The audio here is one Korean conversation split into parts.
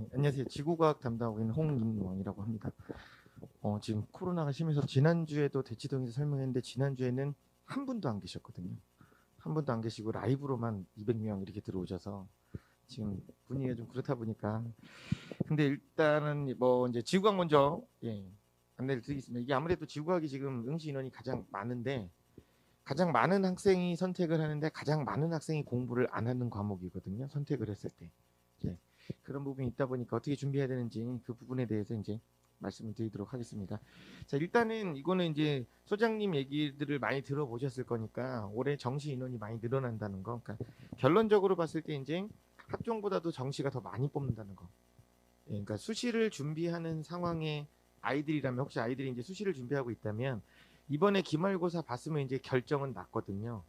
네, 안녕하세요. 지구과학 담당하고 있는 홍인왕이라고 합니다. 지금 코로나가 심해서 지난주에도 대치동에서 설명했는데 지난주에는 한 분도 안 계셨거든요. 한 분도 안 계시고 라이브로만 200명 이렇게 들어오셔서 지금 분위기가 좀 그렇다 보니까 근데 일단은 뭐 이제 지구과학 먼저 안내를 드리겠습니다. 이게 아무래도 지구과학이 지금 응시 인원이 가장 많은데 가장 많은 학생이 선택을 하는데 가장 많은 학생이 공부를 안 하는 과목이거든요. 선택을 했을 때. 예. 그런 부분이 있다 보니까 어떻게 준비해야 되는지 그 부분에 대해서 이제 말씀을 드리도록 하겠습니다. 자, 일단은 이거는 이제 소장님 얘기들을 많이 들어보셨을 거니까 올해 정시 인원이 많이 늘어난다는 거. 그러니까 결론적으로 봤을 때 이제 학종보다도 정시가 더 많이 뽑는다는 거. 예, 그러니까 수시를 준비하는 상황에 아이들이라면 혹시 아이들이 이제 수시를 준비하고 있다면 이번에 기말고사 봤으면 이제 결정은 났거든요.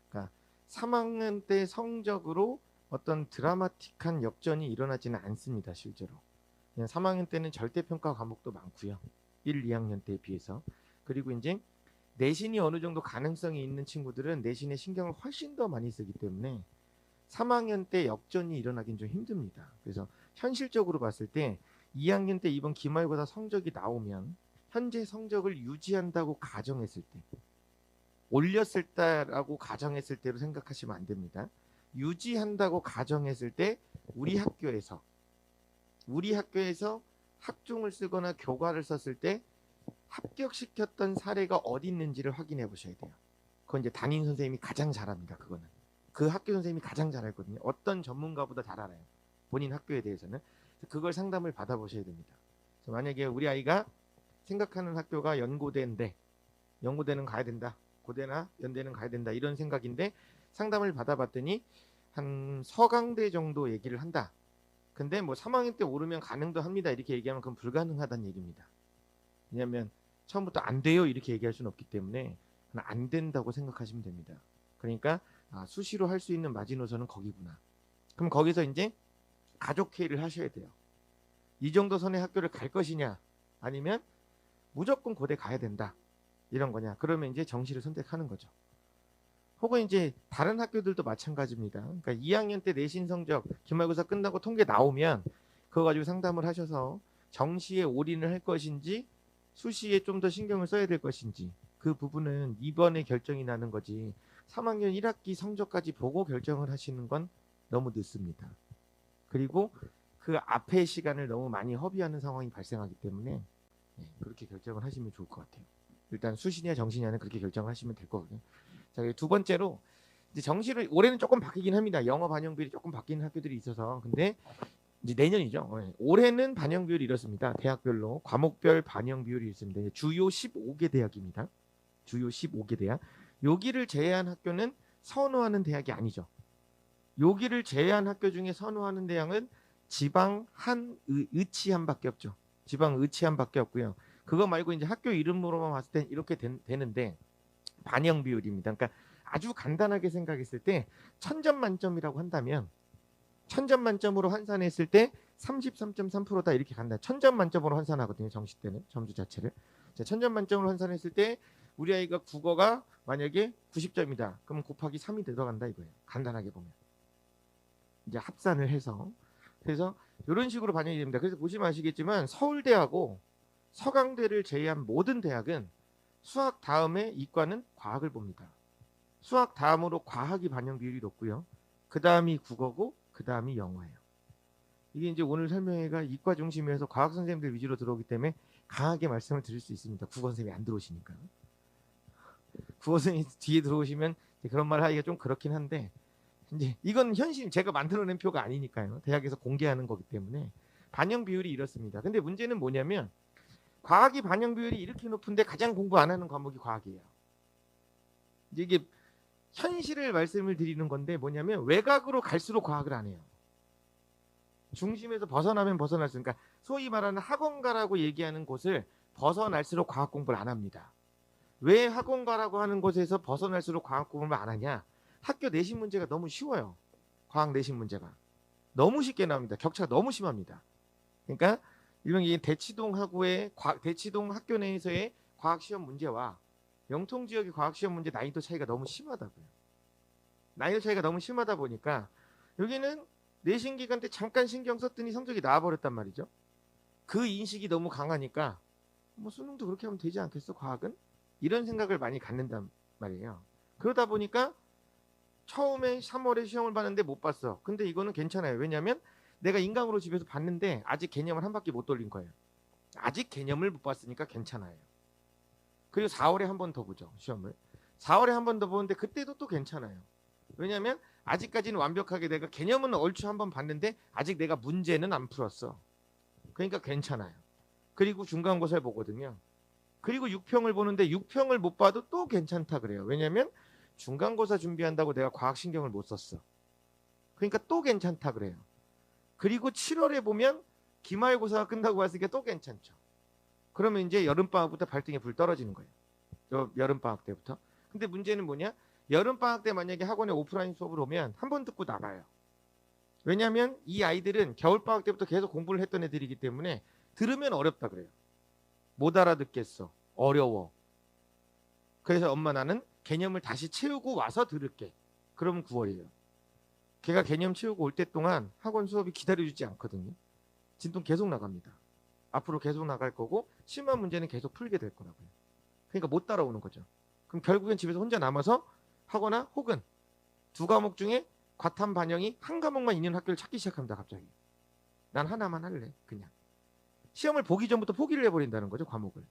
그러니까 3학년 때 성적으로 어떤 드라마틱한 역전이 일어나지는 않습니다. 실제로. 그냥 3학년 때는 절대평가 과목도 많고요. 1, 2학년 때에 비해서. 그리고 이제 내신이 어느 정도 가능성이 있는 친구들은 내신에 신경을 훨씬 더 많이 쓰기 때문에 3학년 때 역전이 일어나긴 좀 힘듭니다. 그래서 현실적으로 봤을 때 2학년 때 이번 기말고사 성적이 나오면 현재 성적을 유지한다고 가정했을 때 올렸을 때라고 가정했을 때로 생각하시면 안 됩니다. 유지한다고 가정했을 때 우리 학교에서 학종을 쓰거나 교과를 썼을 때 합격시켰던 사례가 어디 있는지를 확인해 보셔야 돼요. 그건 이제 담임 선생님이 가장 잘합니다. 그거는. 그 학교 선생님이 가장 잘 알거든요. 어떤 전문가보다 잘 알아요. 본인 학교에 대해서는. 그걸 상담을 받아보셔야 됩니다. 만약에 우리 아이가 생각하는 학교가 연고대인데 연고대는 가야 된다. 고대나 연대는 가야 된다. 이런 생각인데 상담을 받아봤더니 한 서강대 정도 얘기를 한다. 근데 뭐 3학년 때 오르면 가능도 합니다. 이렇게 얘기하면 그건 불가능하다는 얘기입니다. 왜냐하면 처음부터 안 돼요. 이렇게 얘기할 수는 없기 때문에 안 된다고 생각하시면 됩니다. 그러니까 수시로 할 수 있는 마지노선은 거기구나. 그럼 거기서 이제 가족회의를 하셔야 돼요. 이 정도 선의 학교를 갈 것이냐 아니면 무조건 고대 가야 된다. 이런 거냐. 그러면 이제 정시를 선택하는 거죠. 혹은 이제 다른 학교들도 마찬가지입니다. 그러니까 2학년 때 내신 성적 기말고사 끝나고 통계 나오면 그거 가지고 상담을 하셔서 정시에 올인을 할 것인지 수시에 좀 더 신경을 써야 될 것인지 그 부분은 이번에 결정이 나는 거지 3학년 1학기 성적까지 보고 결정을 하시는 건 너무 늦습니다. 그리고 그 앞의 시간을 너무 많이 허비하는 상황이 발생하기 때문에 그렇게 결정을 하시면 좋을 것 같아요. 일단 수시냐 정시냐는 그렇게 결정을 하시면 될 거거든요. 자, 두 번째로 이제 정시를 올해는 조금 바뀌긴 합니다. 영어 반영 비율이 조금 바뀌는 학교들이 있어서 근데 이제 내년이죠. 올해는 반영 비율이 이렇습니다. 대학별로 과목별 반영 비율이 있습니다. 주요 15개 대학입니다. 주요 15개 대학. 여기를 제외한 학교는 선호하는 대학이 아니죠. 여기를 제외한 학교 중에 선호하는 대학은 지방 한 의치한밖에 없죠. 지방 의치한밖에 없고요. 그거 말고 이제 학교 이름으로만 봤을 때 이렇게 되는데 반영 비율입니다. 그러니까 아주 간단하게 생각했을 때 1000점 만점이라고 한다면 1000점 만점으로 환산했을 때 33.3%다 이렇게 간다. 1000점 만점으로 환산하거든요. 정시 때는 점수 자체를. 자, 1000점 만점으로 환산했을 때 우리 아이가 국어가 만약에 90점이다. 그럼 곱하기 3이 들어간다 이거예요. 간단하게 보면. 이제 합산을 해서 그래서 이런 식으로 반영이 됩니다. 그래서 보시면 아시겠지만 서울대하고 서강대를 제외한 모든 대학은 수학 다음에 이과는 과학을 봅니다. 수학 다음으로 과학이 반영 비율이 높고요. 그 다음이 국어고 그 다음이 영어예요. 이게 이제 오늘 설명회가 이과 중심이어서 과학 선생님들 위주로 들어오기 때문에 강하게 말씀을 드릴 수 있습니다. 국어 선생님이 안 들어오시니까. 국어 선생님이 뒤에 들어오시면 그런 말 하기가 좀 그렇긴 한데 이제 이건 현실 제가 만들어낸 표가 아니니까요. 대학에서 공개하는 거기 때문에 반영 비율이 이렇습니다. 근데 문제는 뭐냐면 과학이 반영 비율이 이렇게 높은데 가장 공부 안 하는 과목이 과학이에요. 이게 현실을 말씀을 드리는 건데 뭐냐면 외곽으로 갈수록 과학을 안 해요. 중심에서 벗어나면 벗어날수록 그러니까 소위 말하는 학원가라고 얘기하는 곳을 벗어날수록 과학 공부를 안 합니다. 왜 학원가라고 하는 곳에서 벗어날수록 과학 공부를 안 하냐? 학교 내신 문제가 너무 쉬워요. 과학 내신 문제가. 너무 쉽게 나옵니다. 격차가 너무 심합니다. 그러니까 이런 게 대치동하고의 대치동 학교 내에서의 과학 시험 문제와 영통 지역의 과학 시험 문제 난이도 차이가 너무 심하다고요. 난이도 차이가 너무 심하다 보니까 여기는 내신 기간 때 잠깐 신경 썼더니 성적이 나와버렸단 말이죠. 그 인식이 너무 강하니까 뭐 수능도 그렇게 하면 되지 않겠어 과학은? 이런 생각을 많이 갖는단 말이에요. 그러다 보니까 처음에 3월에 시험을 봤는데 못 봤어. 근데 이거는 괜찮아요. 왜냐하면 내가 인강으로 집에서 봤는데 아직 개념을 한 바퀴 못 돌린 거예요. 아직 개념을 못 봤으니까 괜찮아요. 그리고 4월에 한 번 더 보죠. 시험을. 4월에 한 번 더 보는데 그때도 또 괜찮아요. 왜냐하면 아직까지는 완벽하게 내가 개념은 얼추 한 번 봤는데 아직 내가 문제는 안 풀었어. 그러니까 괜찮아요. 그리고 중간고사를 보거든요. 그리고 6평을 보는데 6평을 못 봐도 또 괜찮다 그래요. 왜냐하면 중간고사 준비한다고 내가 과학 신경을 못 썼어. 그러니까 또 괜찮다 그래요. 그리고 7월에 보면 기말고사가 끝나고 왔으니까 또 괜찮죠. 그러면 이제 여름방학부터 발등에 불 떨어지는 거예요. 여름방학 때부터. 근데 문제는 뭐냐? 여름방학 때 만약에 학원에 오프라인 수업을 오면 한 번 듣고 나가요. 왜냐하면 이 아이들은 겨울방학 때부터 계속 공부를 했던 애들이기 때문에 들으면 어렵다 그래요. 못 알아듣겠어. 어려워. 그래서 엄마 나는 개념을 다시 채우고 와서 들을게. 그러면 9월이에요. 걔가 개념 채우고 올 때 동안 학원 수업이 기다려주지 않거든요. 진통 계속 나갑니다. 앞으로 계속 나갈 거고 심한 문제는 계속 풀게 될 거라고요. 그러니까 못 따라오는 거죠. 그럼 결국엔 집에서 혼자 남아서 하거나 혹은 두 과목 중에 과탐 반영이 한 과목만 있는 학교를 찾기 시작합니다. 갑자기. 난 하나만 할래. 그냥. 시험을 보기 전부터 포기를 해버린다는 거죠. 과목을.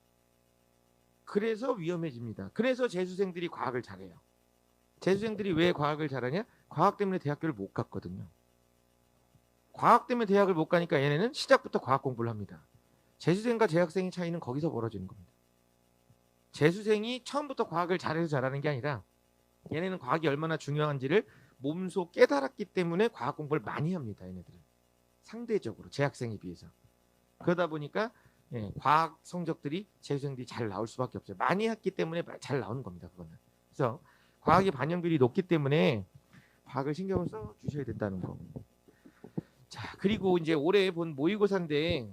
그래서 위험해집니다. 그래서 재수생들이 과학을 잘해요. 재수생들이 왜 과학을 잘하냐? 과학 때문에 대학교를 못 갔거든요. 과학 때문에 대학을 못 가니까 얘네는 시작부터 과학 공부를 합니다. 재수생과 재학생의 차이는 거기서 벌어지는 겁니다. 재수생이 처음부터 과학을 잘해서 잘하는 게 아니라 얘네는 과학이 얼마나 중요한지를 몸소 깨달았기 때문에 과학 공부를 많이 합니다. 얘네들은. 상대적으로 재학생에 비해서. 그러다 보니까 과학 성적들이 재수생들이 잘 나올 수밖에 없어요. 많이 했기 때문에 잘 나오는 겁니다. 그거는. 그래서 과학의 반영률이 높기 때문에 과학을 신경을 써 주셔야 된다는 거. 자, 그리고 이제 올해 본 모의고사인데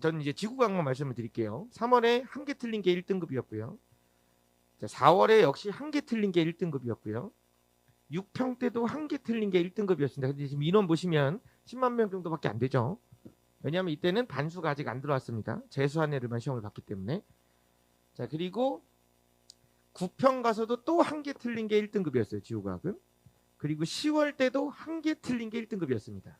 저는 이제 지구과학만 말씀을 드릴게요. 3월에 한 개 틀린 게 1등급이었고요. 자, 4월에 역시 한 개 틀린 게 1등급이었고요. 6평 때도 한 개 틀린 게 1등급이었습니다. 근데 지금 인원 보시면 10만 명 정도밖에 안 되죠. 왜냐하면 이때는 반수가 아직 안 들어왔습니다. 재수한 애들만 시험을 봤기 때문에. 자, 그리고 9평 가서도 또 한 개 틀린 게 1등급이었어요. 지구과학은. 그리고 10월 때도 한 개 틀린 게 1등급이었습니다.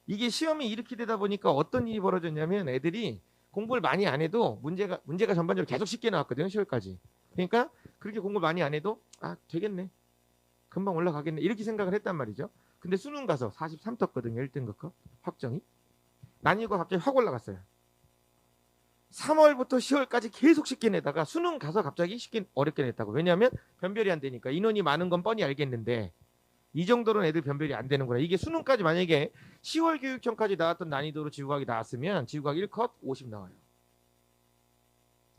이게 시험이 이렇게 되다 보니까 어떤 일이 벌어졌냐면 애들이 공부를 많이 안 해도 문제가 전반적으로 계속 쉽게 나왔거든요. 10월까지. 그러니까 그렇게 공부를 많이 안 해도 되겠네. 금방 올라가겠네. 이렇게 생각을 했단 말이죠. 근데 수능 가서 43 떴거든요. 1등급 확정이. 난이도가 갑자기 확 올라갔어요. 3월부터 10월까지 계속 쉽게 내다가 수능 가서 갑자기 쉽게 어렵게 냈다고. 왜냐하면 변별이 안 되니까. 인원이 많은 건 뻔히 알겠는데 이 정도로는 애들 변별이 안 되는구나. 이게 수능까지 만약에 10월 교육청까지 나왔던 난이도로 지구과학이 나왔으면 지구과학 1컷 50 나와요.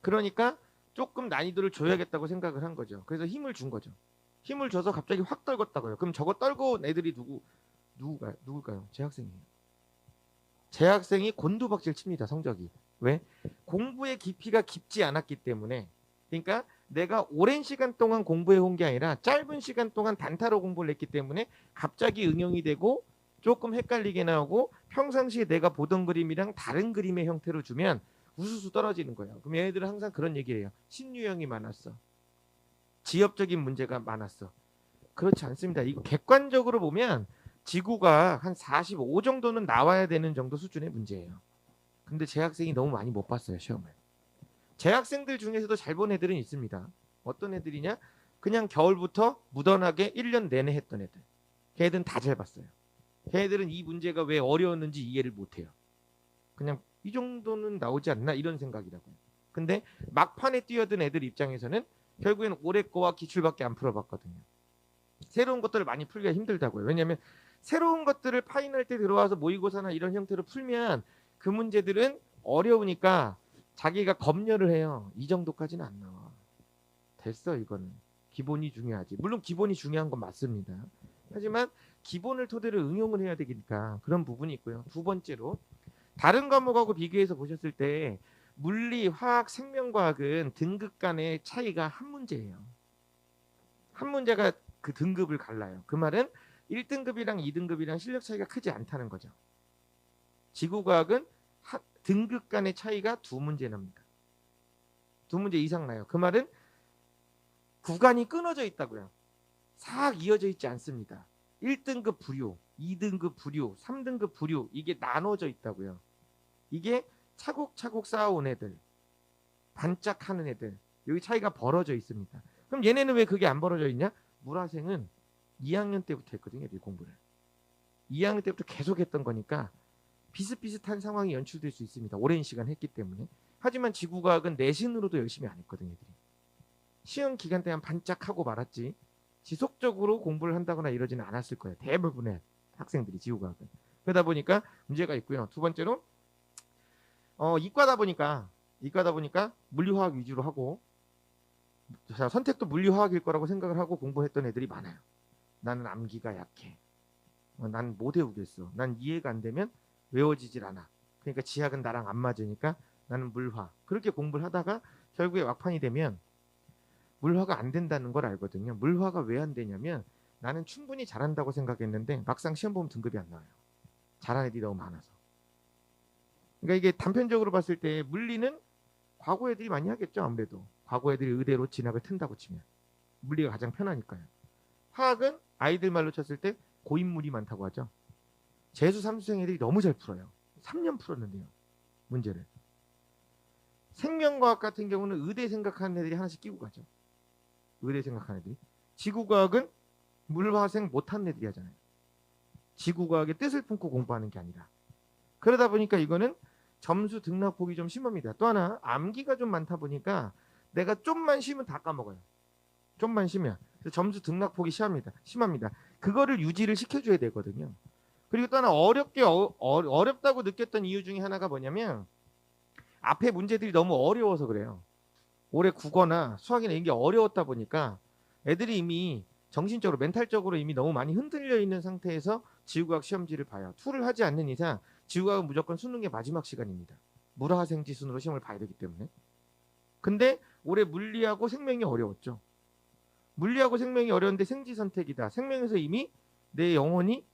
그러니까 조금 난이도를 줘야겠다고 생각을 한 거죠. 그래서 힘을 준 거죠. 힘을 줘서 갑자기 확 떨궜다고요. 그럼 저거 떨궈온 애들이 누굴까요? 재학생이에요. 재학생이 곤두박질 칩니다. 성적이. 왜? 공부의 깊이가 깊지 않았기 때문에. 그러니까 내가 오랜 시간 동안 공부해 온 게 아니라 짧은 시간 동안 단타로 공부를 했기 때문에 갑자기 응용이 되고 조금 헷갈리게 나오고 평상시에 내가 보던 그림이랑 다른 그림의 형태로 주면 우수수 떨어지는 거예요. 그럼 얘네들은 항상 그런 얘기를 해요. 신유형이 많았어. 지엽적인 문제가 많았어. 그렇지 않습니다. 이거 객관적으로 보면 지구가 한 45 정도는 나와야 되는 정도 수준의 문제예요. 근데 재학생이 너무 많이 못 봤어요. 시험을. 재학생들 중에서도 잘 본 애들은 있습니다. 어떤 애들이냐? 그냥 겨울부터 무던하게 1년 내내 했던 애들. 걔들은 다 잘 봤어요. 걔들은 이 문제가 왜 어려웠는지 이해를 못해요. 그냥 이 정도는 나오지 않나 이런 생각이라고요. 근데 막판에 뛰어든 애들 입장에서는 결국엔 올해 거와 기출밖에 안 풀어봤거든요. 새로운 것들을 많이 풀기가 힘들다고요. 왜냐하면 새로운 것들을 파인할 때 들어와서 모의고사나 이런 형태로 풀면 그 문제들은 어려우니까 자기가 검열을 해요. 이 정도까지는 안 나와. 됐어 이거는. 기본이 중요하지. 물론 기본이 중요한 건 맞습니다. 하지만 기본을 토대로 응용을 해야 되니까 그런 부분이 있고요. 두 번째로 다른 과목하고 비교해서 보셨을 때 물리, 화학, 생명과학은 등급 간의 차이가 한 문제예요. 한 문제가 그 등급을 갈라요. 그 말은 1등급이랑 2등급이랑 실력 차이가 크지 않다는 거죠. 지구과학은 등급 간의 차이가 2문제 납니다. 2문제 이상 나요. 그 말은 구간이 끊어져 있다고요. 싹 이어져 있지 않습니다. 1등급 부류, 2등급 부류, 3등급 부류, 이게 나눠져 있다고요. 이게 차곡차곡 쌓아온 애들, 반짝하는 애들, 여기 차이가 벌어져 있습니다. 그럼 얘네는 왜 그게 안 벌어져 있냐? 물화생은 2학년 때부터 했거든요, 이 공부를. 2학년 때부터 계속 했던 거니까 비슷비슷한 상황이 연출될 수 있습니다. 오랜 시간 했기 때문에. 하지만 지구과학은 내신으로도 열심히 안 했거든요, 애들이. 시험 기간 때만 반짝하고 말았지 지속적으로 공부를 한다거나 이러지는 않았을 거예요. 대부분의 학생들이 지구과학은. 그러다 보니까 문제가 있고요. 두 번째로 이과다 보니까 물리화학 위주로 하고, 자, 선택도 물리화학일 거라고 생각을 하고 공부했던 애들이 많아요. 나는 암기가 약해. 난 못 외우겠어. 난 이해가 안 되면 외워지질 않아. 그러니까 지학은 나랑 안 맞으니까 나는 물화. 그렇게 공부를 하다가 결국에 막판이 되면 물화가 안 된다는 걸 알거든요. 물화가 왜 안 되냐면 나는 충분히 잘한다고 생각했는데 막상 시험 보면 등급이 안 나와요. 잘하는 애들이 너무 많아서. 그러니까 이게 단편적으로 봤을 때 물리는 과거 애들이 많이 하겠죠. 아무래도 과거 애들이 의대로 진학을 튼다고 치면 물리가 가장 편하니까요. 화학은 아이들 말로 쳤을 때 고인물이 많다고 하죠. 재수 삼수생 애들이 너무 잘 풀어요. 3년 풀었는데요, 문제를. 생명과학 같은 경우는 의대 생각하는 애들이 하나씩 끼고 가죠. 의대 생각하는 애들이. 지구과학은 물화생 못하는 애들이 하잖아요. 지구과학의 뜻을 품고 공부하는 게 아니라. 그러다 보니까 이거는 점수 등락폭이 좀 심합니다. 또 하나 암기가 좀 많다 보니까 내가 좀만 쉬면 다 까먹어요. 좀만 쉬면. 그래서 점수 등락폭이 심합니다. 그거를 유지를 시켜줘야 되거든요. 그리고 또 하나 어렵다고 느꼈던 이유 중에 하나가 뭐냐면 앞에 문제들이 너무 어려워서 그래요. 올해 국어나 수학이나 이런 게 어려웠다 보니까 애들이 이미 정신적으로 멘탈적으로 이미 너무 많이 흔들려 있는 상태에서 지구과학 시험지를 봐요. 툴을 하지 않는 이상 지구과학은 무조건 수능의 마지막 시간입니다. 물화생지 순으로 시험을 봐야 되기 때문에. 근데 올해 물리하고 생명이 어려웠죠. 물리하고 생명이 어려운데 생지 선택이다. 생명에서 이미 내 영혼이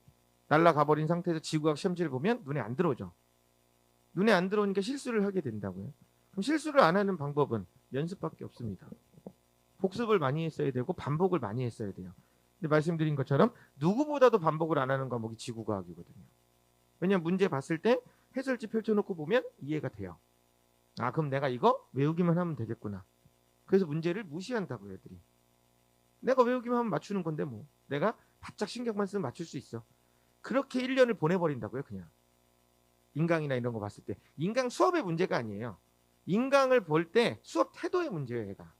날아가 버린 상태에서 지구과학 시험지를 보면 눈에 안 들어오죠. 눈에 안 들어오니까 실수를 하게 된다고요. 그럼 실수를 안 하는 방법은 연습밖에 없습니다. 복습을 많이 했어야 되고 반복을 많이 했어야 돼요. 근데 말씀드린 것처럼 누구보다도 반복을 안 하는 과목이 지구과학이거든요. 왜냐면 문제 봤을 때 해설지 펼쳐놓고 보면 이해가 돼요. 아, 그럼 내가 이거 외우기만 하면 되겠구나. 그래서 문제를 무시한다고요, 애들이. 내가 외우기만 하면 맞추는 건데 뭐. 내가 바짝 신경만 쓰면 맞출 수 있어. 그렇게 1년을 보내버린다고요, 그냥. 인강이나 이런 거 봤을 때. 인강 수업의 문제가 아니에요. 인강을 볼 때 수업 태도의 문제예요, 얘가.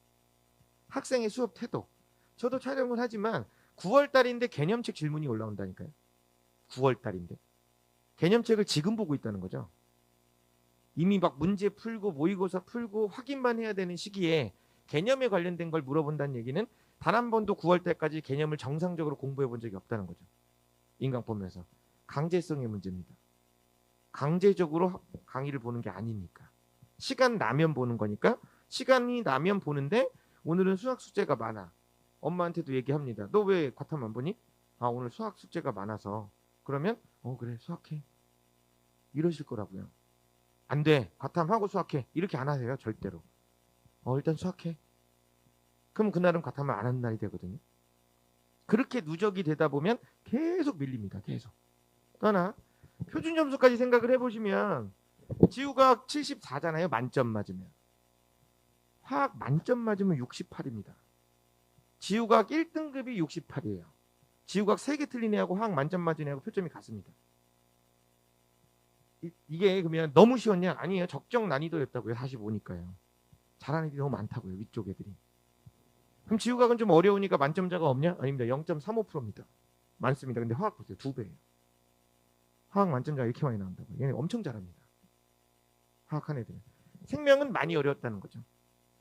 학생의 수업 태도. 저도 촬영을 하지만 9월 달인데 개념책 질문이 올라온다니까요. 9월 달인데. 개념책을 지금 보고 있다는 거죠. 이미 막 문제 풀고 모의고사 풀고 확인만 해야 되는 시기에 개념에 관련된 걸 물어본다는 얘기는 단 한 번도 9월 달까지 개념을 정상적으로 공부해 본 적이 없다는 거죠. 인강 보면서. 강제성의 문제입니다. 강제적으로 강의를 보는 게 아니니까. 시간 나면 보는 거니까. 시간이 나면 보는데 오늘은 수학 숙제가 많아. 엄마한테도 얘기합니다. 너 왜 과탐 안 보니? 아, 오늘 수학 숙제가 많아서. 그러면 그래, 수학해. 이러실 거라고요. 안 돼. 과탐하고 수학해. 이렇게 안 하세요, 절대로. 일단 수학해. 그럼 그날은 과탐을 안 하는 날이 되거든요. 그렇게 누적이 되다 보면 계속 밀립니다. 계속. 또 하나, 표준 점수까지 생각을 해보시면 지구과학 74잖아요. 만점 맞으면. 화학 만점 맞으면 68입니다. 지구과학 1등급이 68이에요. 지구과학 3개 틀린 애하고 화학 만점 맞은 애하고 표점이 같습니다. 이게 그러면 너무 쉬웠냐? 아니에요. 적정 난이도였다고요. 45니까요. 잘하는 애들이 너무 많다고요. 위쪽 애들이. 그럼 지구과학은 좀 어려우니까 만점자가 없냐? 아닙니다. 0.35%입니다. 많습니다. 근데 화학 보세요. 2배예요. 화학 만점자가 이렇게 많이 나온다고요. 얘네 엄청 잘합니다. 화학한 애들은. 생명은 많이 어려웠다는 거죠.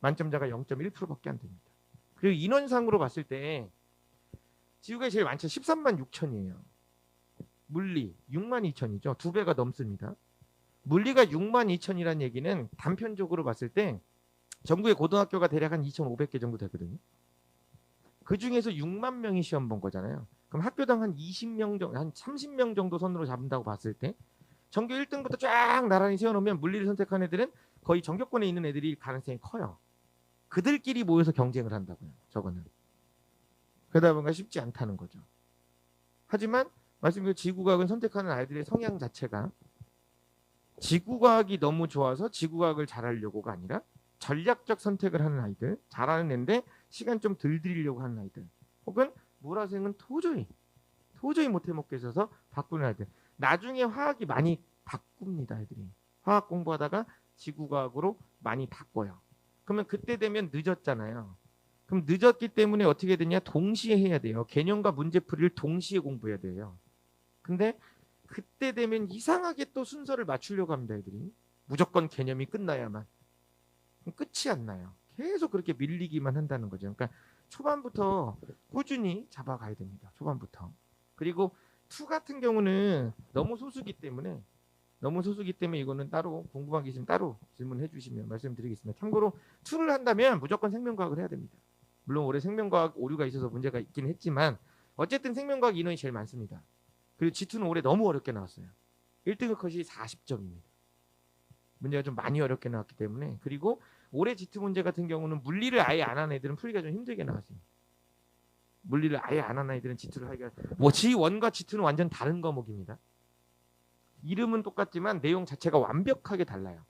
만점자가 0.1%밖에 안 됩니다. 그리고 인원상으로 봤을 때 지구과학이 제일 많죠. 13만 6천이에요. 물리 6만 2천이죠. 2배가 넘습니다. 물리가 6만 2천이라는 얘기는 단편적으로 봤을 때 전국의 고등학교가 대략 한 2,500개 정도 되거든요. 그 중에서 6만 명이 시험 본 거잖아요. 그럼 그럼 학교당 한 20명 정도, 한 30명 정도 선으로 잡는다고 봤을 때 전교 1등부터 쫙 나란히 세워놓으면 물리를 선택한 애들은 거의 전교권에 있는 애들이 가능성이 커요. 그들끼리 모여서 경쟁을 한다고요. 저거는. 그러다 보니까 쉽지 않다는 거죠. 하지만 말씀드린 지구과학을 선택하는 아이들의 성향 자체가 지구과학이 너무 좋아서 지구과학을 잘하려고가 아니라 전략적 선택을 하는 아이들, 잘하는 애인데 시간 좀 덜 들이려고 하는 아이들, 혹은 물화생은 도저히 못 해먹겠어서 바꾸는 아이들. 나중에 화학이 많이 바꿉니다. 애들이 화학 공부하다가 지구과학으로 많이 바꿔요. 그러면 그때 되면 늦었잖아요. 그럼 늦었기 때문에 어떻게 되냐, 동시에 해야 돼요. 개념과 문제풀이를 동시에 공부해야 돼요. 근데 그때 되면 이상하게 또 순서를 맞추려고 합니다. 애들이 무조건 개념이 끝나야만. 끝이 안 나요. 계속 그렇게 밀리기만 한다는 거죠. 그러니까 초반부터 꾸준히 잡아가야 됩니다. 초반부터. 그리고 투 같은 경우는 너무 소수기 때문에 이거는 따로 궁금한 게 있으면 따로 질문해 주시면 말씀드리겠습니다. 참고로 투를 한다면 무조건 생명과학을 해야 됩니다. 물론 올해 생명과학 오류가 있어서 문제가 있긴 했지만 어쨌든 생명과학 인원이 제일 많습니다. 그리고 G2는 올해 너무 어렵게 나왔어요. 1등급 컷이 40점입니다. 문제가 좀 많이 어렵게 나왔기 때문에. 그리고 올해 G2 문제 같은 경우는 물리를 아예 안 하는 애들은 풀기가 좀 힘들게 나왔어요. 물리를 아예 안 하는 애들은 G2를 하기가, 뭐 G1과 G2는 완전 다른 과목입니다. 이름은 똑같지만 내용 자체가 완벽하게 달라요.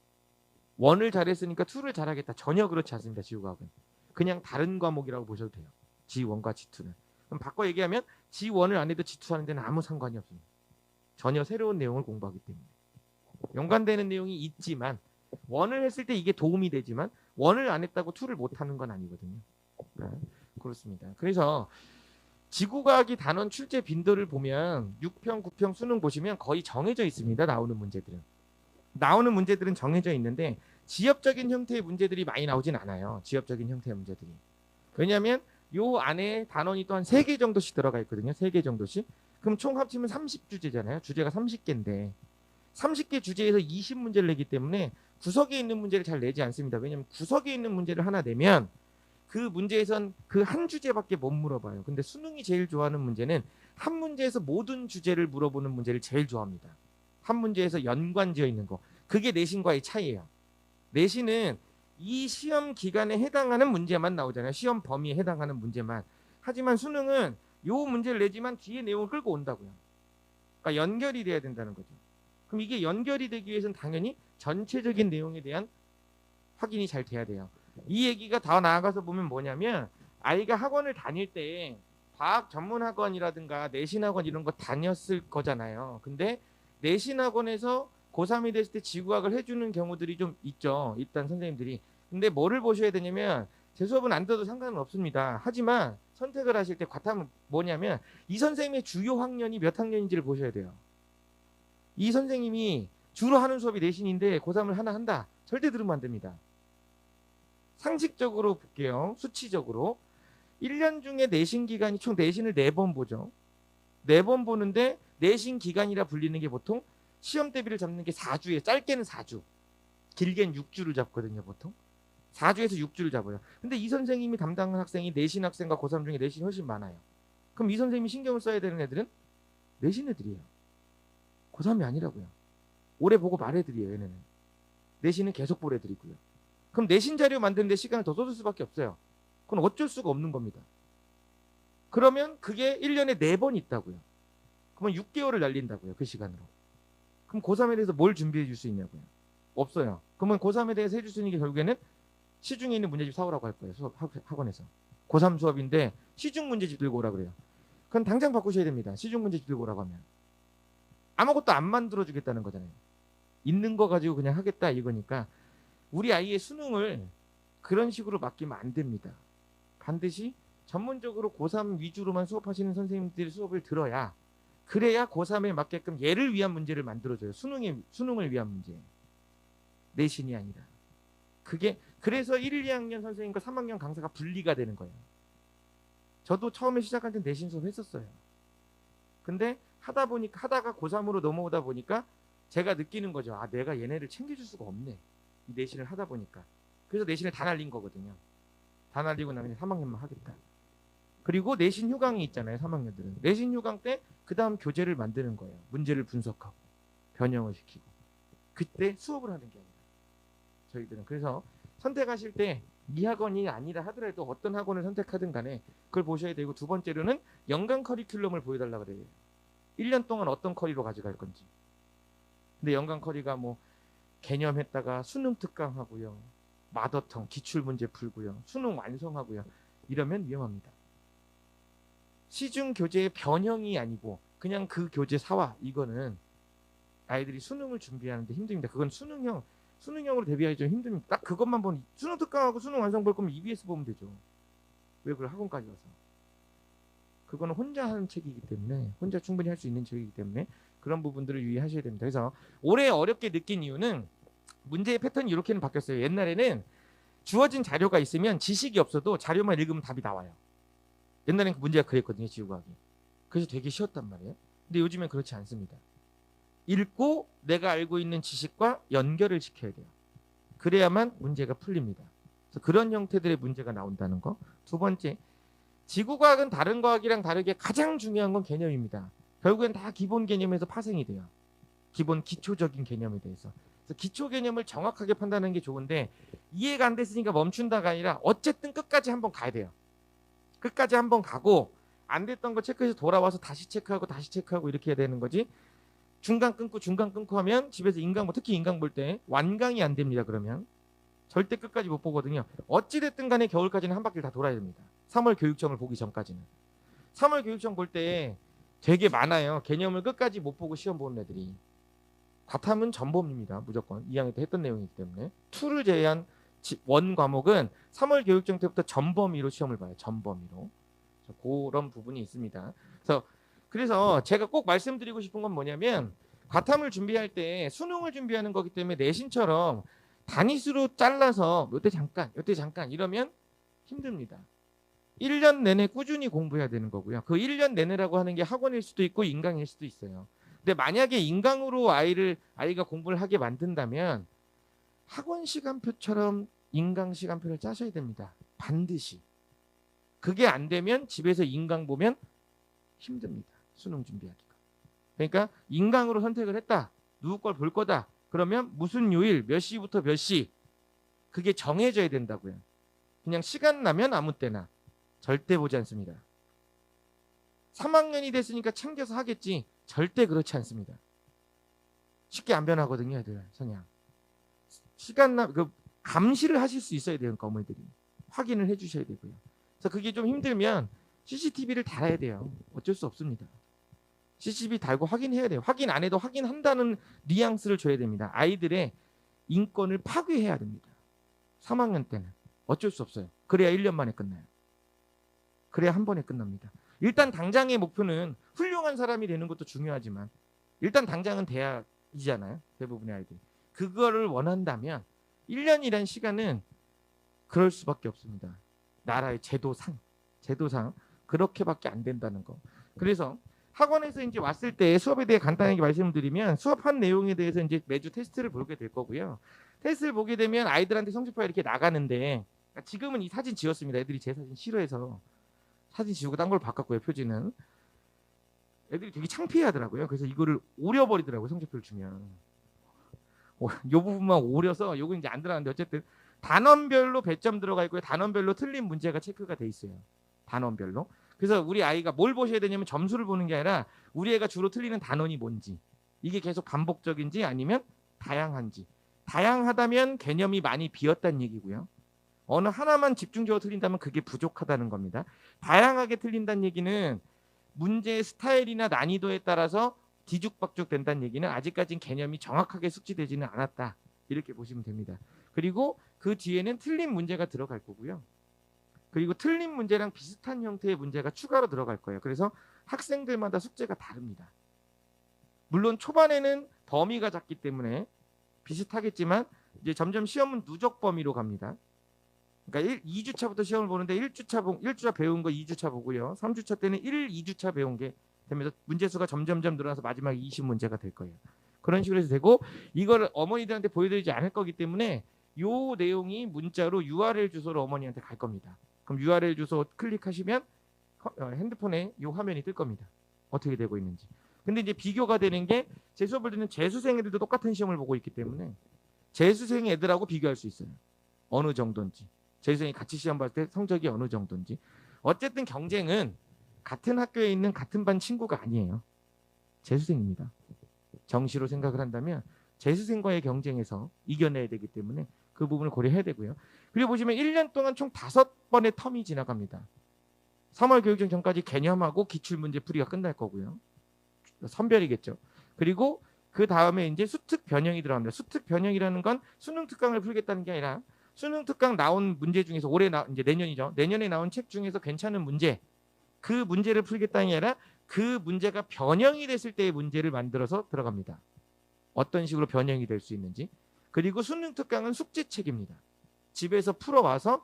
1을 잘했으니까 2를 잘하겠다. 전혀 그렇지 않습니다. 지구과학은. 그냥 다른 과목이라고 보셔도 돼요. G1과 G2는. 그럼 바꿔 얘기하면 G1을 안 해도 G2 하는 데는 아무 상관이 없습니다. 전혀 새로운 내용을 공부하기 때문에. 연관되는 내용이 있지만 1을 했을 때 이게 도움이 되지만 1을 안 했다고 2를 못하는 건 아니거든요. 네, 그렇습니다. 그래서 지구과학이 단원 출제 빈도를 보면 6평, 9평 수능 보시면 거의 정해져 있습니다. 나오는 문제들은 정해져 있는데 지엽적인 형태의 문제들이 많이 나오진 않아요. 지엽적인 형태의 문제들이. 왜냐하면 요 안에 단원이 또 한 3개 정도씩 들어가 있거든요. 3개 정도씩. 그럼 총 합치면 30주제잖아요. 주제가 30개인데 30개 주제에서 20문제를 내기 때문에 구석에 있는 문제를 잘 내지 않습니다. 왜냐하면 구석에 있는 문제를 하나 내면 그 문제에선 그 한 주제밖에 못 물어봐요. 근데 수능이 제일 좋아하는 문제는 한 문제에서 모든 주제를 물어보는 문제를 제일 좋아합니다. 한 문제에서 연관지어 있는 거. 그게 내신과의 차이예요. 내신은 이 시험 기간에 해당하는 문제만 나오잖아요. 시험 범위에 해당하는 문제만. 하지만 수능은 요 문제를 내지만 뒤에 내용을 끌고 온다고요. 그러니까 연결이 돼야 된다는 거죠. 그럼 이게 연결이 되기 위해서는 당연히 전체적인 내용에 대한 확인이 잘 돼야 돼요. 이 얘기가 더 나아가서 보면 뭐냐면 아이가 학원을 다닐 때 과학 전문 학원이라든가 내신 학원 이런 거 다녔을 거잖아요. 근데 내신 학원에서 고3이 됐을 때 지구학을 해주는 경우들이 좀 있죠. 일단 선생님들이. 근데 뭐를 보셔야 되냐면 제 수업은 안 들어도 상관은 없습니다. 하지만 선택을 하실 때 과탐은 뭐냐면 이 선생님의 주요 학년이 몇 학년인지를 보셔야 돼요. 이 선생님이 주로 하는 수업이 내신인데 고3을 하나 한다. 절대 들으면 안 됩니다. 상식적으로 볼게요. 수치적으로. 1년 중에 내신 기간이 총 내신을 4번 보죠. 4번 보는데 내신 기간이라 불리는 게 보통 시험 대비를 잡는 게 4주에 짧게는 4주. 길게는 6주를 잡거든요. 보통. 4주에서 6주를 잡아요. 근데 이 선생님이 담당한 학생이 내신 학생과 고3 중에 내신이 훨씬 많아요. 그럼 이 선생님이 신경을 써야 되는 애들은 내신 애들이에요. 고3이 아니라고요. 오래 보고 말해드려요. 얘네는. 내신은 계속 볼 애들이고요. 그럼 내신 자료 만드는데 시간을 더 쏟을 수밖에 없어요. 그건 어쩔 수가 없는 겁니다. 그러면 그게 1년에 4번 있다고요. 그러면 6개월을 날린다고요. 그 시간으로. 그럼 고3에 대해서 뭘 준비해 줄 수 있냐고요. 없어요. 그러면 고3에 대해서 해줄 수 있는 게 결국에는 시중에 있는 문제집 사오라고 할 거예요. 학원에서. 고3 수업인데 시중 문제집 들고 오라 그래요. 그건 당장 바꾸셔야 됩니다. 시중 문제집 들고 오라고 하면. 아무것도 안 만들어 주겠다는 거잖아요. 있는 거 가지고 그냥 하겠다 이거니까 우리 아이의 수능을 그런 식으로 맡기면 안 됩니다. 반드시 전문적으로 고3 위주로만 수업하시는 선생님들의 수업을 들어야 그래야 고3에 맞게끔 얘를 위한 문제를 만들어줘요. 수능을 위한 문제. 내신이 아니라. 그래서 1, 2학년 선생님과 3학년 강사가 분리가 되는 거예요. 저도 처음에 시작할 때 내신 수업 했었어요. 근데 하다가 고3으로 넘어오다 보니까 제가 느끼는 거죠. 아, 내가 얘네를 챙겨줄 수가 없네. 이 내신을 하다 보니까. 그래서 내신을 다 날린 거거든요. 다 날리고 나면 3학년만 하겠다. 그리고 내신 휴강이 있잖아요. 3학년들은. 내신 휴강 때 그 다음 교재를 만드는 거예요. 문제를 분석하고 변형을 시키고. 그때 수업을 하는 게 아니라 저희들은. 그래서 선택하실 때 이 학원이 아니라 하더라도 어떤 학원을 선택하든 간에 그걸 보셔야 되고, 두 번째로는 연간 커리큘럼을 보여달라 그래요. 1년 동안 어떤 커리로 가져갈 건지. 근데 연간 커리가 뭐 개념했다가 수능 특강하고요, 마더텅 기출문제 풀고요, 수능 완성하고요, 이러면 위험합니다. 시중 교재의 변형이 아니고 그냥 그 교재 사와, 이거는 아이들이 수능을 준비하는데 힘듭니다. 그건 수능형으로 대비하기 좀 힘듭니다. 딱 그것만 보는, 수능 특강하고 수능 완성 볼 거면 EBS 보면 되죠. 왜 그걸 학원까지 와서. 그거는 혼자 하는 책이기 때문에, 혼자 충분히 할 수 있는 책이기 때문에 그런 부분들을 유의하셔야 됩니다. 그래서 올해 어렵게 느낀 이유는 문제의 패턴이 이렇게는 바뀌었어요. 옛날에는 주어진 자료가 있으면 지식이 없어도 자료만 읽으면 답이 나와요. 옛날엔 그 문제가 그랬거든요, 지구과학이. 그래서 되게 쉬웠단 말이에요. 근데 요즘엔 그렇지 않습니다. 읽고 내가 알고 있는 지식과 연결을 시켜야 돼요. 그래야만 문제가 풀립니다. 그래서 그런 형태들의 문제가 나온다는 거. 두 번째, 지구과학은 다른 과학이랑 다르게 가장 중요한 건 개념입니다. 결국엔 다 기본 개념에서 파생이 돼요. 기본 기초적인 개념에 대해서. 그래서 기초 개념을 정확하게 판단하는 게 좋은데, 이해가 안 됐으니까 멈춘다가 아니라 어쨌든 끝까지 한번 가야 돼요. 끝까지 한번 가고 안 됐던 거 체크해서 돌아와서 다시 체크하고 이렇게 해야 되는 거지. 중간 끊고 하면 집에서 인강, 특히 인강 볼 때 완강이 안 됩니다. 그러면 절대 끝까지 못 보거든요. 어찌됐든 간에 겨울까지는 한 바퀴를 다 돌아야 됩니다. 3월 교육청을 보기 전까지는. 3월 교육청 볼 때 되게 많아요. 개념을 끝까지 못 보고 시험 보는 애들이. 과탐은 전범입니다. 무조건 2학년 때 했던 내용이기 때문에. 2를 제외한 원 과목은 3월 교육청 때부터 전범위로 시험을 봐요. 전범위로. 그런 부분이 있습니다. 그래서 제가 꼭 말씀드리고 싶은 건 뭐냐면, 과탐을 준비할 때 수능을 준비하는 거기 때문에 내신처럼 단위수로 잘라서 요때 잠깐 이러면 힘듭니다. 1년 내내 꾸준히 공부해야 되는 거고요. 그 1년 내내라고 하는 게 학원일 수도 있고 인강일 수도 있어요. 근데 만약에 인강으로 아이가 공부를 하게 만든다면 학원 시간표처럼 인강 시간표를 짜셔야 됩니다. 반드시. 그게 안 되면 집에서 인강 보면 힘듭니다. 수능 준비하기가. 그러니까 인강으로 선택을 했다. 누구 걸 볼 거다. 그러면 무슨 요일 몇 시부터 몇 시, 그게 정해져야 된다고요. 그냥 시간 나면 아무 때나. 절대 보지 않습니다. 3학년이 됐으니까 챙겨서 하겠지. 절대 그렇지 않습니다. 쉽게 안 변하거든요, 애들 성향. 감시를 하실 수 있어야 돼요, 그러니까 어머니들이. 확인을 해주셔야 되고요. 그래서 그게 좀 힘들면 CCTV를 달아야 돼요. 어쩔 수 없습니다. CCTV 달고 확인해야 돼요. 확인 안 해도 확인한다는 뉘앙스를 줘야 됩니다. 아이들의 인권을 파괴해야 됩니다. 3학년 때는 어쩔 수 없어요. 그래야 1년 만에 끝나요. 그래야 한 번에 끝납니다. 일단 당장의 목표는 훌륭한 사람이 되는 것도 중요하지만, 일단 당장은 대학이잖아요. 대부분의 아이들이. 그거를 원한다면 1년이란 시간은 그럴 수밖에 없습니다. 나라의 제도상 그렇게밖에 안 된다는 거. 그래서 학원에서 이제 왔을 때 수업에 대해 간단하게 말씀드리면, 수업한 내용에 대해서 이제 매주 테스트를 보게 될 거고요. 테스트를 보게 되면 아이들한테 성적표가 이렇게 나가는데, 지금은 이 사진 지웠습니다. 애들이 제 사진 싫어해서 사진 지우고 딴 걸 바꿨고요. 표지는. 애들이 되게 창피해하더라고요. 그래서 이거를 오려버리더라고요. 성적표를 주면. 요 부분만 오려서 요거 이제 안 들어가는데, 어쨌든 단원별로 배점 들어가 있고요. 단원별로 틀린 문제가 체크가 돼 있어요. 단원별로. 그래서 우리 아이가 뭘 보셔야 되냐면, 점수를 보는 게 아니라 우리 애가 주로 틀리는 단원이 뭔지, 이게 계속 반복적인지 아니면 다양한지. 다양하다면 개념이 많이 비었다는 얘기고요. 어느 하나만 집중적으로 틀린다면 그게 부족하다는 겁니다. 다양하게 틀린다는 얘기는 문제의 스타일이나 난이도에 따라서 뒤죽박죽 된다는 얘기는 아직까지는 개념이 정확하게 숙지되지는 않았다. 이렇게 보시면 됩니다. 그리고 그 뒤에는 틀린 문제가 들어갈 거고요. 그리고 틀린 문제랑 비슷한 형태의 문제가 추가로 들어갈 거예요. 그래서 학생들마다 숙제가 다릅니다. 물론 초반에는 범위가 작기 때문에 비슷하겠지만, 이제 점점 시험은 누적 범위로 갑니다. 그러니까 2주차부터 시험을 보는데 1주차 배운 거 2주차 보고요. 3주차 때는 2주차 배운 게 되면서 문제수가 점점점 늘어나서 마지막에 20문제가 될 거예요. 그런 식으로 해서 되고, 이걸 어머니들한테 보여드리지 않을 거기 때문에 요 내용이 문자로 URL 주소로 어머니한테 갈 겁니다. 그럼 URL 주소 클릭하시면 핸드폰에 이 화면이 뜰 겁니다. 어떻게 되고 있는지. 근데 이제 비교가 되는 게 제 수업을 듣는 재수생 애들도 똑같은 시험을 보고 있기 때문에 재수생 애들하고 비교할 수 있어요. 어느 정도인지. 재수생이 같이 시험 봤을 때 성적이 어느 정도인지. 어쨌든 경쟁은 같은 학교에 있는 같은 반 친구가 아니에요. 재수생입니다. 정시로 생각을 한다면 재수생과의 경쟁에서 이겨내야 되기 때문에 그 부분을 고려해야 되고요. 그리고 보시면 1년 동안 총 5번의 텀이 지나갑니다. 3월 교육청 전까지 개념하고 기출문제 풀이가 끝날 거고요. 선별이겠죠. 그리고 그 다음에 이제 수특 변형이 들어갑니다. 수특 변형이라는 건 수능 특강을 풀겠다는 게 아니라 수능 특강 나온 문제 중에서 이제 내년이죠. 내년에 나온 책 중에서 괜찮은 문제, 그 문제를 풀겠다는 게 아니라 그 문제가 변형이 됐을 때의 문제를 만들어서 들어갑니다. 어떤 식으로 변형이 될 수 있는지. 그리고 수능 특강은 숙제책입니다. 집에서 풀어와서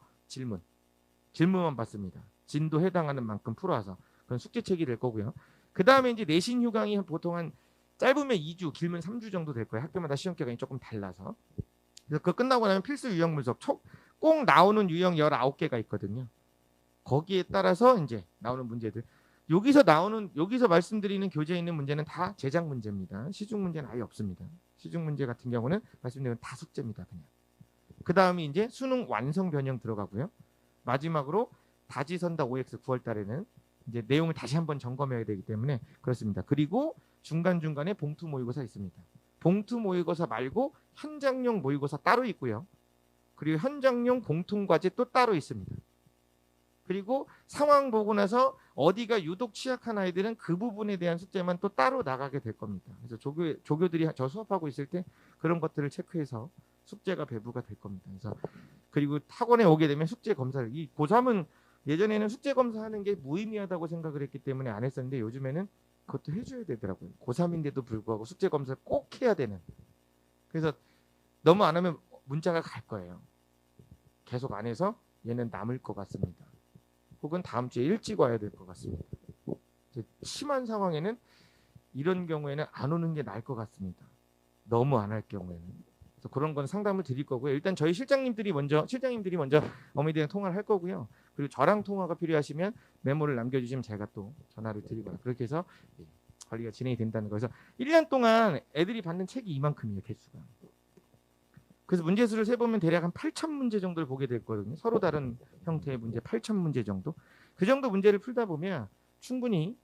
질문만 받습니다. 진도 해당하는 만큼 풀어와서 그건 숙제책이 될 거고요. 그 다음에 이제 내신 휴강이 보통 한 짧으면 2주, 길면 3주 정도 될 거예요. 학교마다 시험 기간이 조금 달라서. 그래서 그거 끝나고 나면 필수 유형 분석, 꼭 나오는 유형 19개가 있거든요. 거기에 따라서 이제 나오는 문제들. 여기서 말씀드리는 교재에 있는 문제는 다 제작 문제입니다. 시중 문제는 아예 없습니다. 시중 문제 같은 경우는 말씀드린 다 숙제입니다. 그냥. 그 다음이 이제 수능 완성 변형 들어가고요. 마지막으로 다지선다 OX 9월 달에는 이제 내용을 다시 한번 점검해야 되기 때문에 그렇습니다. 그리고 중간중간에 봉투 모의고사 있습니다. 봉투 모의고사 말고 현장용 모의고사 따로 있고요. 그리고 현장용 공통과제 또 따로 있습니다. 그리고 상황 보고 나서 어디가 유독 취약한 아이들은 그 부분에 대한 숙제만 또 따로 나가게 될 겁니다. 그래서 조교들이 저 수업하고 있을 때 그런 것들을 체크해서 숙제가 배부가 될 겁니다. 그래서 그리고 학원에 오게 되면 숙제 검사를, 이 고3은 예전에는 숙제 검사하는 게 무의미하다고 생각을 했기 때문에 안 했었는데 요즘에는 그것도 해줘야 되더라고요. 고3인데도 불구하고 숙제 검사를 꼭 해야 되는. 그래서 너무 안 하면 문자가 갈 거예요. 계속 안 해서 얘는 남을 것 같습니다. 혹은 다음 주에 일찍 와야 될 것 같습니다. 심한 상황에는 이런 경우에는 안 오는 게 나을 것 같습니다. 너무 안 할 경우에는. 그래서 그런 건 상담을 드릴 거고요. 일단 저희 실장님들이 먼저 어머니들이랑 통화를 할 거고요. 그리고 저랑 통화가 필요하시면 메모를 남겨주시면 제가 또 전화를 드리거나 그렇게 해서 관리가 진행이 된다는 거죠. 1년 동안 애들이 받는 책이 이만큼이에요. 개수가. 그래서 문제수를 세보면 대략 한 8,000문제 정도를 보게 됐거든요. 서로 다른 형태의 문제 8,000문제 정도. 그 정도 문제를 풀다 보면 충분히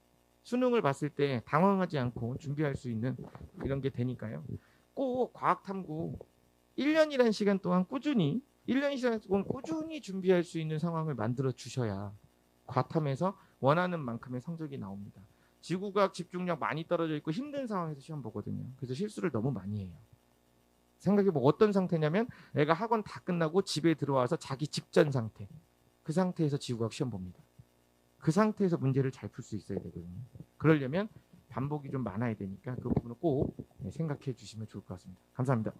수능을 봤을 때 당황하지 않고 준비할 수 있는 이런 게 되니까요. 꼭 과학탐구 1년이라는 시간 동안 꾸준히 1년 시간 동안 꾸준히 준비할 수 있는 상황을 만들어 주셔야 과탐에서 원하는 만큼의 성적이 나옵니다. 지구과학 집중력 많이 떨어져 있고 힘든 상황에서 시험 보거든요. 그래서 실수를 너무 많이 해요. 생각해보면 어떤 상태냐면 애가 학원 다 끝나고 집에 들어와서 자기 직전 상태, 그 상태에서 지구과학 시험 봅니다. 그 상태에서 문제를 잘 풀 수 있어야 되거든요. 그러려면 반복이 좀 많아야 되니까 그 부분을 꼭 생각해 주시면 좋을 것 같습니다. 감사합니다.